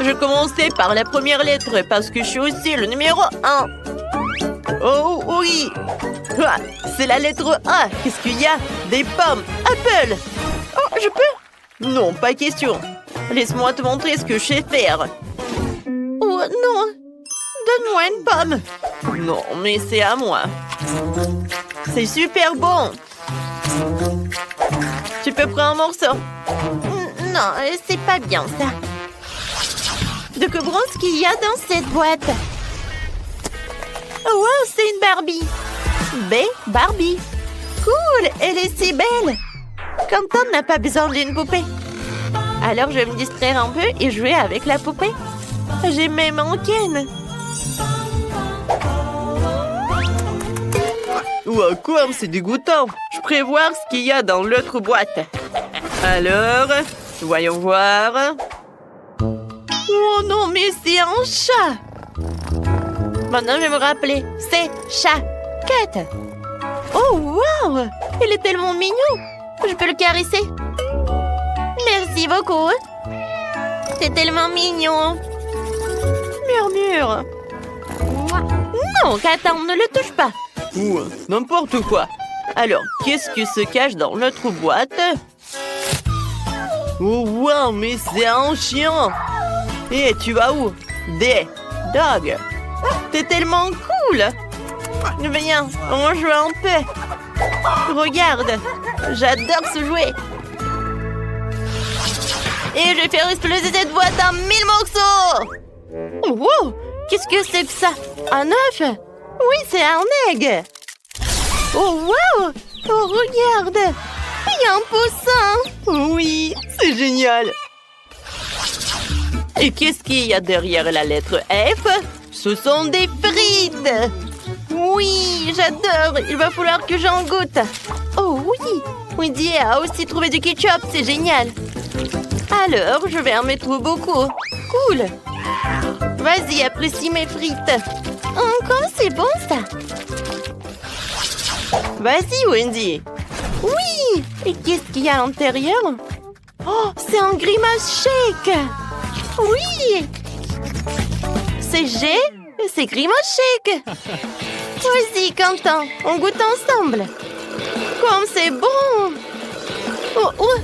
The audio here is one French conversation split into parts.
Je commençais par la première lettre parce que je suis aussi le numéro 1. Oh oui! Ah, c'est la lettre A. Qu'est-ce qu'il y a? Des pommes. Apple. Oh, je peux? Non, pas question. Laisse-moi te montrer ce que je sais faire. Oh non! Donne-moi une pomme. Non, mais c'est à moi. C'est super bon. Tu peux prendre un morceau? Non, c'est pas bien ça. De que bon ce qu'il y a dans cette boîte? Oh, wow, c'est une Barbie. Barbie. Cool, elle est si belle. Quentin n'a pas besoin d'une poupée. Alors je vais me distraire un peu et jouer avec la poupée. J'ai même un Ken. Wow, quoi, c'est dégoûtant. Je prévois ce qu'il y a dans l'autre boîte. Alors, voyons voir. Oh non, mais c'est un chat. Maintenant, je vais me rappeler. C'est chat. Cat. Oh, wow! Il est tellement mignon. Je peux le caresser. Merci beaucoup. C'est tellement mignon. Murmure. Non, Catan, ne le touche pas. Ouh, n'importe quoi. Alors, qu'est-ce qui se cache dans notre boîte? Oh, wow, mais c'est un chien. Et tu vas où? Des dogs. T'es tellement cool. Viens, on joue un peu. Regarde, j'adore ce jouet. Et je vais faire exploser cette boîte en 1000 morceaux. Wow, qu'est-ce que c'est que ça? Un œuf? Oui, c'est un egg. Oh, wow! Oh, regarde! Il y a un poussin. Oui, c'est génial. Et qu'est-ce qu'il y a derrière la lettre F? Ce sont des frites. Oui, j'adore. Il va falloir que j'en goûte. Oh oui, Wendy a aussi trouvé du ketchup. C'est génial. Alors, je vais en mettre beaucoup. Cool. Vas-y, apprécie mes frites. Encore, c'est bon ça. Vas-y, Wendy. Oui. Et qu'est-ce qu'il y a à l'intérieur? Oh, c'est un grimace shake. Oui. C'est G, c'est grimace shake. Vas-y, Quentin, on goûte ensemble. Comme c'est bon. Oh, oh,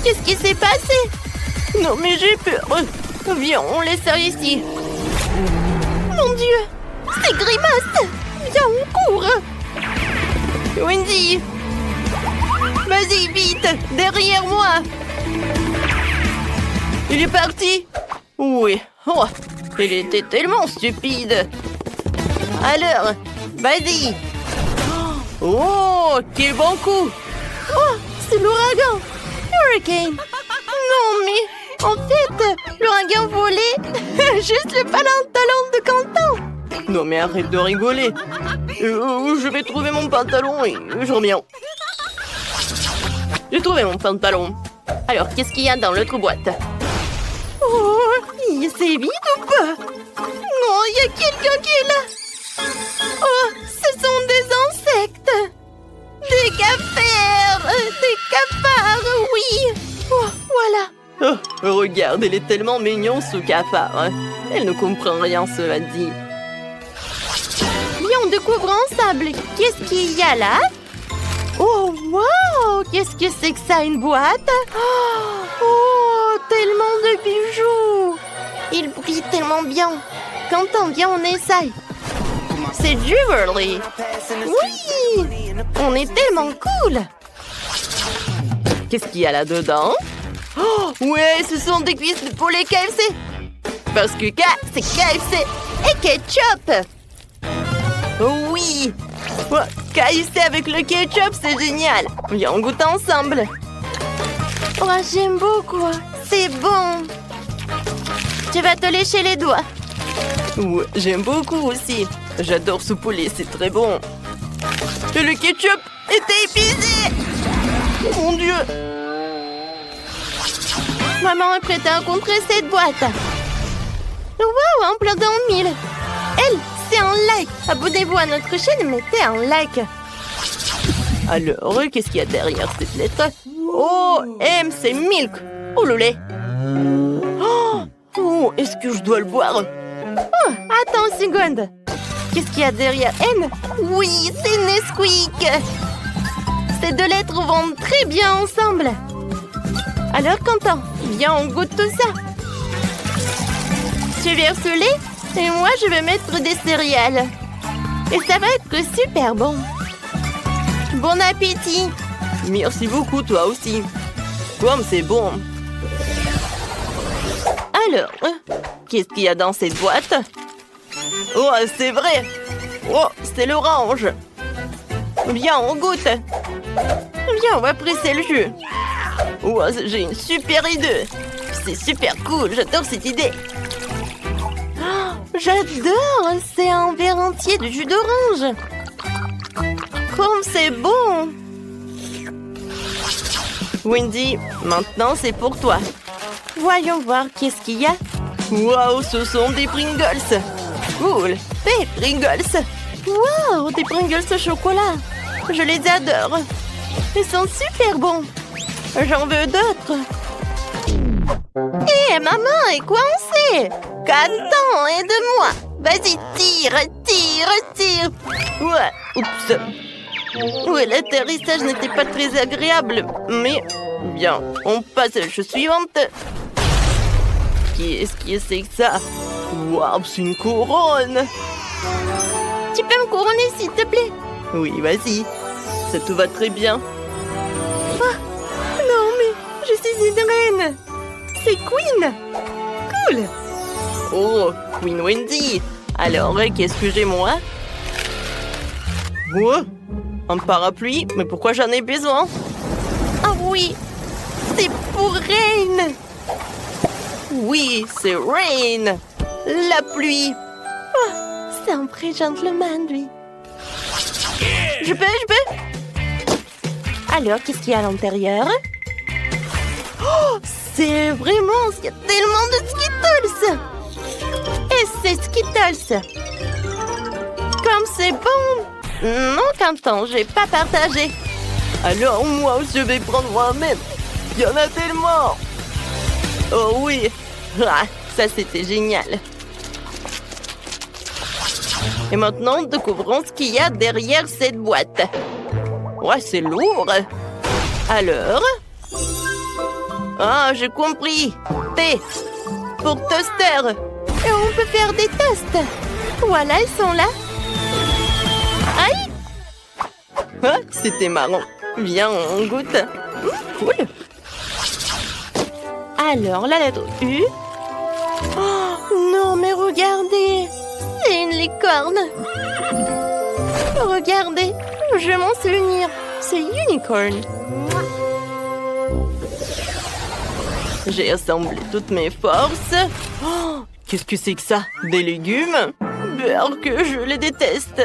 qu'est-ce qui s'est passé? Non, mais j'ai peur. Viens, on les sort ici. Mon Dieu, c'est Grimace. Viens, on court. Wendy. Vas-y, vite, derrière moi. Il est parti? Oui. Oh, il était tellement stupide. Alors, vas-y. Oh, quel bon coup. Oh, c'est l'ouragan. Hurricane. Non, mais en fait, l'ouragan volait juste le pantalon de Quentin. Non, mais arrête de rigoler. Je vais trouver mon pantalon et je reviens. J'ai trouvé mon pantalon. Alors, qu'est-ce qu'il y a dans l'autre boîte? Oh, c'est vide ou pas? Non, il y a quelqu'un qui est là. Oh, ce sont des insectes. Des cafards. Des cafards, oui. Oh, voilà. Oh, regarde, elle est tellement mignonne, ce cafard. Elle ne comprend rien, cela dit. Viens, on découvre ensemble. Qu'est-ce qu'il y a là? Oh, wow! Qu'est-ce que c'est que ça, une boîte? Oh, tellement de bijoux! Il brille tellement bien. Quentin, viens, on essaye. C'est jewelry. Oui! On est tellement cool. Qu'est-ce qu'il y a là-dedans? Oh, ouais, ce sont des cuisses de poulet KFC. Parce que K, c'est KFC et ketchup. Oh oui! Oh, KFC avec le ketchup, c'est génial. Viens, on goûte ensemble. Oh, j'aime beaucoup. C'est bon. Tu vas te lécher les doigts. Ouais, j'aime beaucoup aussi. J'adore ce poulet, c'est très bon. Et le ketchup était épicé. Mon Dieu. Maman est prête à rencontrer cette boîte. Wow, un plein dans 1000. Elle, c'est un like. Abonnez-vous à notre chaîne et mettez un like. Alors, qu'est-ce qu'il y a derrière cette lettre? Oh, M, c'est milk. Oh, le lait. Oh, Est-ce que je dois le boire? Oh, attends une seconde. Qu'est-ce qu'il y a derrière N? Oui, c'est Nesquik. Ces deux lettres vont très bien ensemble. Alors, Quentin, viens, on goûte tout ça. Tu verses le lait et moi, je vais mettre des céréales. Et ça va être super bon. Bon appétit. Merci beaucoup, toi aussi. Comme c'est bon. Alors, qu'est-ce qu'il y a dans cette boîte? Oh, c'est vrai. Oh, c'est l'orange. Viens, on goûte. Viens, on va presser le jus. Oh, j'ai une super idée. C'est super cool, j'adore cette idée. Oh, j'adore, c'est un verre entier de jus d'orange. Comme c'est bon. Wendy, maintenant c'est pour toi. Voyons voir qu'est-ce qu'il y a. Waouh, ce sont des Pringles. Cool, des Pringles. Waouh, des Pringles au chocolat. Je les adore. Ils sont super bons. J'en veux d'autres. Hé, maman est coincée. Quentin, aide-moi. Vas-y, tire, tire, tire. Ouais, oups. Oui, l'atterrissage n'était pas très agréable, mais bien, on passe à la chose suivante. Qu'est-ce que c'est que ça? Waouh, c'est une couronne. Tu peux me couronner, s'il te plaît? Oui, vas-y. Ça te va très bien. Ah, non, mais je suis une reine. C'est Queen. Cool. Oh, Queen Wendy. Alors, qu'est-ce que j'ai, moi? Oh, un parapluie? Mais pourquoi j'en ai besoin? Ah oui, c'est pour Rain. Oui, c'est Rain. La pluie. Oh, c'est un vrai gentleman, lui. Je peux? Alors, qu'est-ce qu'il y a à l'intérieur? Oh, c'est vraiment... Il y a tellement de Skittles. Et c'est Skittles. Comme c'est bon. Non, Quentin, j'ai pas partagé. Alors, moi, je vais prendre moi-même. Il y en a tellement. Oh oui. Ah, ça, c'était génial. Et maintenant, découvrons ce qu'il y a derrière cette boîte. Ouais, c'est lourd. Alors? Ah, j'ai compris. T pour toaster. Et on peut faire des toasts. Voilà, ils sont là. Aïe! Ah, c'était marrant. Viens, on goûte. Cool. Alors, la lettre U. Oh, non, mais regardez. C'est une licorne. Regardez, je vais m'en souvenir. C'est unicorn. J'ai assemblé toutes mes forces. Oh, qu'est-ce que c'est que ça? Des légumes? Beurre que je les déteste.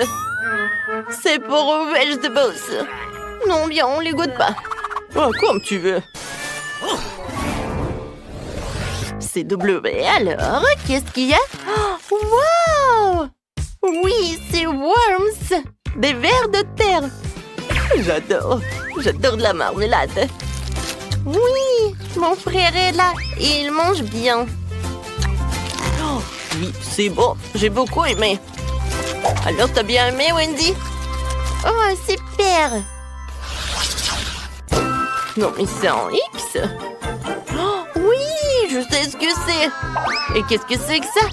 C'est pour vegetables. Non, bien, on les goûte pas. Oh, comme tu veux. C'est W, alors, qu'est-ce qu'il y a? Oh, wow! Oui, c'est worms. Des vers de terre. J'adore de la marmelade. Oui, mon frère est là et il mange bien. Oh, oui, c'est bon, j'ai beaucoup aimé. Alors, t'as bien aimé, Wendy? Oh, super. Non, mais c'est en X. Oh, oui, je sais ce que c'est. Et qu'est-ce que c'est que ça?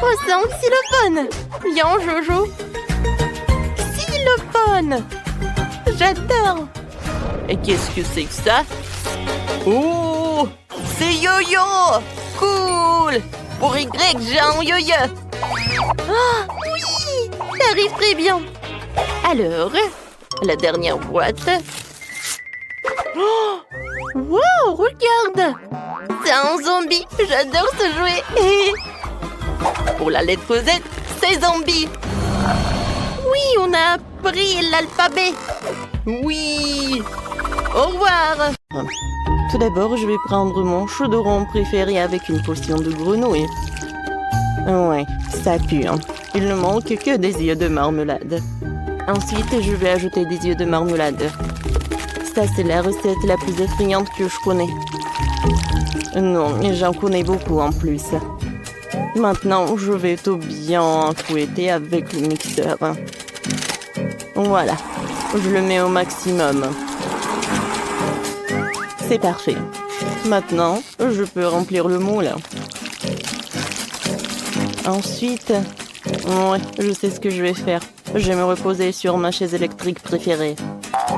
Oh, c'est un xylophone. Viens, Jojo. Xylophone. J'adore. Et qu'est-ce que c'est que ça? Oh, c'est yo-yo. Cool. Pour Y, j'ai un yo-yo. Oh, oui, ça arrive très bien. Alors, la dernière boîte. Oh, wow, regarde. C'est un zombie. J'adore ce jouet. Pour la lettre Z, c'est zombie. Oui, on a appris l'alphabet. Oui. Au revoir. Tout d'abord, je vais prendre mon chaudron préféré avec une portion de grenouille. Ouais, ça pue. Hein. Il ne manque que des yeux de marmelade. Ensuite, je vais ajouter des yeux de marmelade. Ça, c'est la recette la plus effrayante que je connais. Non, j'en connais beaucoup en plus. Maintenant, je vais tout bien fouetter avec le mixeur. Voilà, je le mets au maximum. C'est parfait. Maintenant, je peux remplir le moule. Ensuite, ouais, je sais ce que je vais faire. Je vais me reposer sur ma chaise électrique préférée.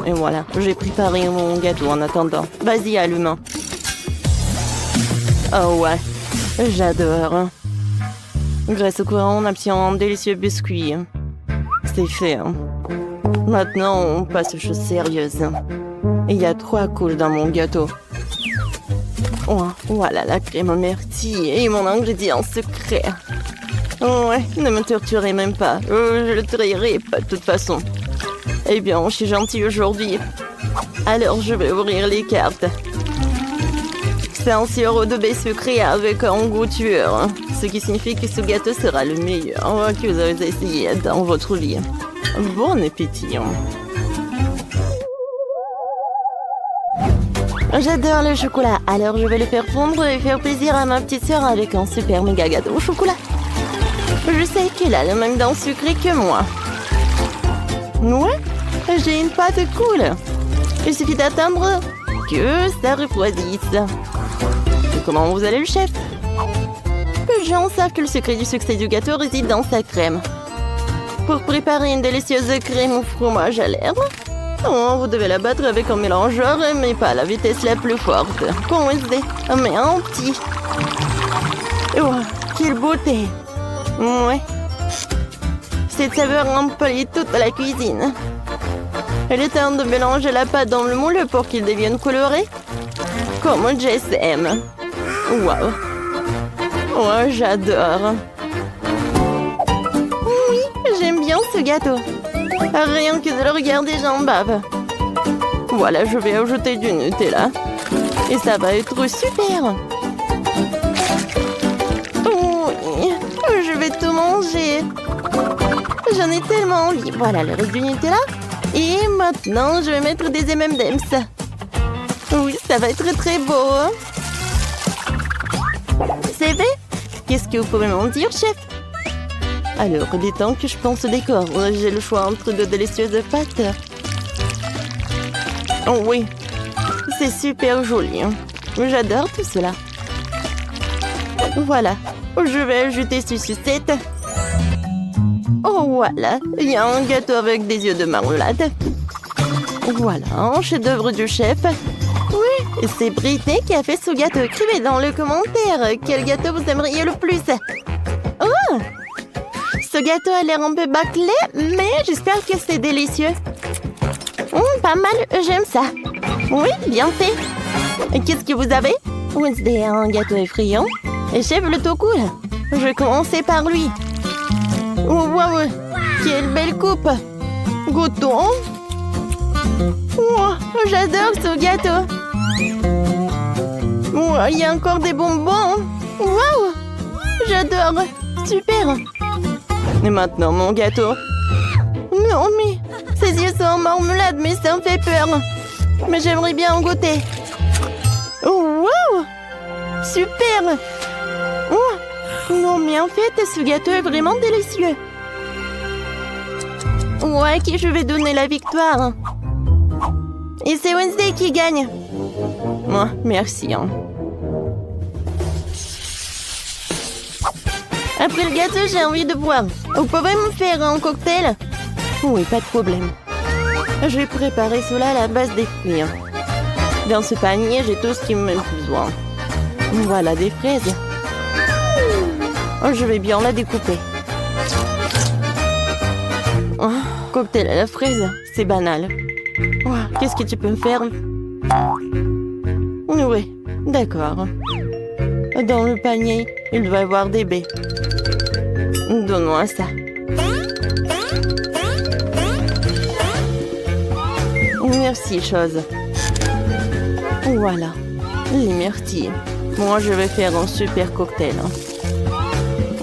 Et voilà, j'ai préparé mon gâteau en attendant. Vas-y, allume. Oh ouais, j'adore. Grâce au courant, on obtient un délicieux biscuit. C'est fait. Maintenant, on passe aux choses sérieuses. Il y a 3 couches dans mon gâteau. Oh, voilà la crème myrtille et mon ingrédient secret. Ouais, ne me torturez même pas. Je le trahirai pas de toute façon. Eh bien, je suis gentille aujourd'hui. Alors, je vais ouvrir les cartes. C'est un sirop de baie sucré avec un goût tueur. Ce qui signifie que ce gâteau sera le meilleur que vous avez essayé dans votre vie. Bon appétit. J'adore le chocolat, alors je vais le faire fondre et faire plaisir à ma petite sœur avec un super méga gâteau au chocolat. Je sais qu'elle a le même dent sucré que moi. Ouais, j'ai une pâte cool. Il suffit d'attendre que ça refroidisse. Et comment vous allez, le chef? Peu de gens savent que le secret du succès du gâteau réside dans sa crème. Pour préparer une délicieuse crème au fromage à l'herbe, vous devez la battre avec un mélangeur, mais pas à la vitesse la plus forte. Coincé, mais un petit. Oh, quelle beauté! Ouais. Cette saveur remplit toute la cuisine. Il est temps de mélanger la pâte dans le moule pour qu'il devienne coloré. Comme Jess aime. Waouh! Oh, j'adore. Oui, j'aime bien ce gâteau. Rien que de le regarder, j'en bave. Voilà, je vais ajouter du Nutella. Et ça va être super. Oui, je vais tout manger. J'en ai tellement envie. Voilà le reste du Nutella. Et maintenant, je vais mettre des M&M's. Oui, ça va être très beau. C'est fait? Qu'est-ce que vous pouvez m'en dire, chef? Alors, il est temps que je pense au décor. J'ai le choix entre de délicieuses pâtes. Oh oui, c'est super joli. J'adore tout cela. Voilà, je vais ajouter ces sucettes. Oh voilà, il y a un gâteau avec des yeux de marmelade. Voilà, un chef-d'œuvre du chef. Oui, c'est Britney qui a fait ce gâteau. Écrivez dans le commentaire quel gâteau vous aimeriez le plus. Oh! Ce gâteau a l'air un peu bâclé, mais j'espère que c'est délicieux. Pas mal, j'aime ça. Oui, bien fait. Qu'est-ce que vous avez? Wednesday a un gâteau effrayant. Et chef, le tout cool. Je vais commencer par lui. Wow, quelle belle coupe. Goûtons. Wow, j'adore ce gâteau. Wow, il y a encore des bonbons. Wow, j'adore. Super. Et maintenant, mon gâteau. Non, mais ses yeux sont en marmelade, mais ça me fait peur. Mais j'aimerais bien en goûter. Oh, wow! Super! Oh, non, mais en fait, ce gâteau est vraiment délicieux. Ouais, à qui je vais donner la victoire? Et c'est Wednesday qui gagne. Oh, merci. Après le gâteau, j'ai envie de boire. Vous pouvez me faire un cocktail? Oui, pas de problème. Je vais préparer cela à la base des fruits. Dans ce panier, j'ai tout ce qui me besoin. Voilà des fraises. Je vais bien la découper. Oh, cocktail à la fraise, c'est banal. Oh, qu'est-ce que tu peux me faire? Oui, d'accord. Dans le panier, il doit y avoir des baies. Donne-moi ça. Merci, chose. Voilà, les myrtilles. Moi, je vais faire un super cocktail.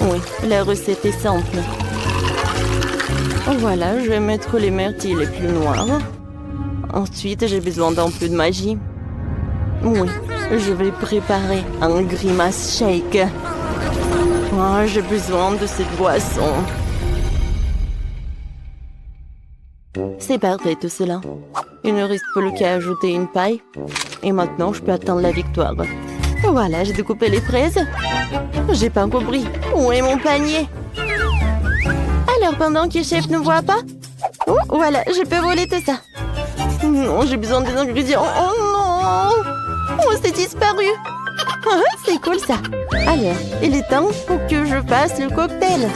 Oui, la recette est simple. Voilà, je vais mettre les myrtilles les plus noires. Ensuite, j'ai besoin d'un peu de magie. Oui, je vais préparer un grimace shake. Oh, j'ai besoin de cette boisson. C'est parfait tout cela. Il ne reste plus qu'à ajouter une paille. Et maintenant, je peux attendre la victoire. Voilà, j'ai découpé les fraises. J'ai pas compris. Où est mon panier? Alors, pendant que le chef ne voit pas... Oh, voilà, je peux voler tout ça. Non, j'ai besoin des ingrédients. Oh non! Oh, c'est disparu. Ah, c'est cool ça. Alors, il est temps pour que je fasse le cocktail.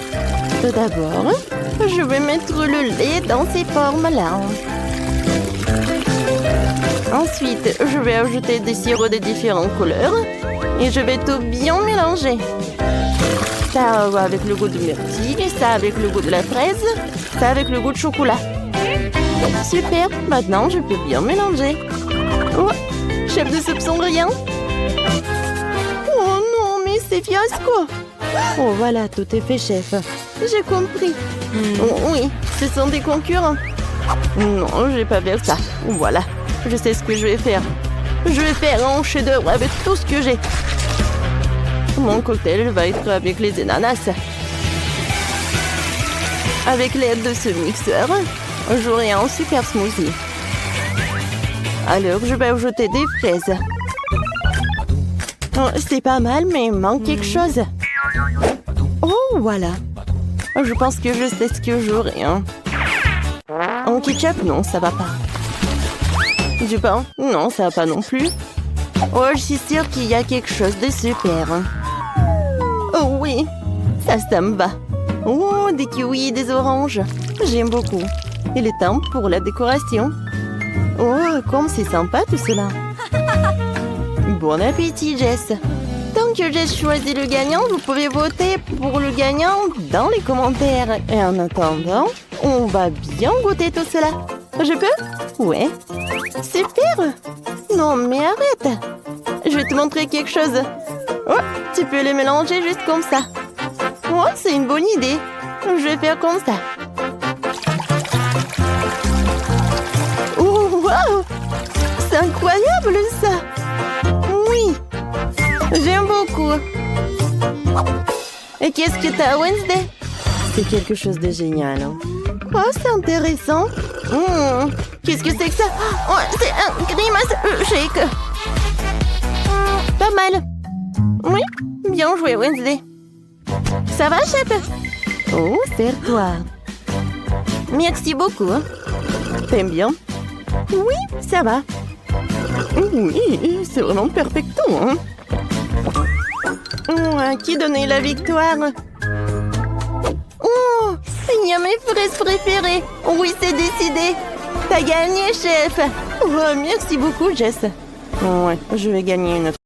Tout d'abord, je vais mettre le lait dans ces formes-là. Ensuite, je vais ajouter des sirops de différentes couleurs. Et je vais tout bien mélanger. Ça avec le goût de myrtille, ça avec le goût de la fraise, ça avec le goût de chocolat. Super, maintenant je peux bien mélanger. Oh, chef ne soupçonne rien. Oh non, mais c'est fiasco. Oh voilà, tout est fait, chef. J'ai compris. Oh, oui, ce sont des concurrents. Non, je vais pas faire ça. Voilà, je sais ce que je vais faire. Je vais faire un chef-d'œuvre avec tout ce que j'ai. Mon cocktail va être avec les ananas. Avec l'aide de ce mixeur, j'aurai un super smoothie. Alors, je vais ajouter des fraises. Oh, c'est pas mal, mais il manque quelque chose. Oh, voilà. Je pense que je sais ce que j'aurai. En ketchup, non, ça va pas. Du pain, non, ça va pas non plus. Oh, je suis sûre qu'il y a quelque chose de super. Oh oui, ça me va. Oh, des kiwis et des oranges. J'aime beaucoup. Il est temps pour la décoration. Oh, comme c'est sympa tout cela. Bon appétit, Jess. Tant que j'ai choisi le gagnant, vous pouvez voter pour le gagnant dans les commentaires. Et en attendant, on va bien goûter tout cela. Je peux? Ouais. Super. Non, mais arrête. Je vais te montrer quelque chose. Oh, tu peux les mélanger juste comme ça. Oh, c'est une bonne idée. Je vais faire comme ça. Oh, wow! C'est incroyable, ça! Oui! J'aime beaucoup. Et qu'est-ce que t'as, Wednesday? C'est quelque chose de génial. Oh, c'est intéressant. Qu'est-ce que c'est que ça? Oh, c'est un grimace shake. Pas mal. Oui, bien joué, Wednesday. Ça va, chef? Oh, serre-toi. Merci beaucoup. T'aimes bien? Oui, ça va. Oui, c'est vraiment perfecto. Hein? À qui donner la victoire? Oh, il y a mes fraises préférées. Oui, c'est décidé. T'as gagné, chef. Oh, merci beaucoup, Jess. Ouais, je vais gagner une autre.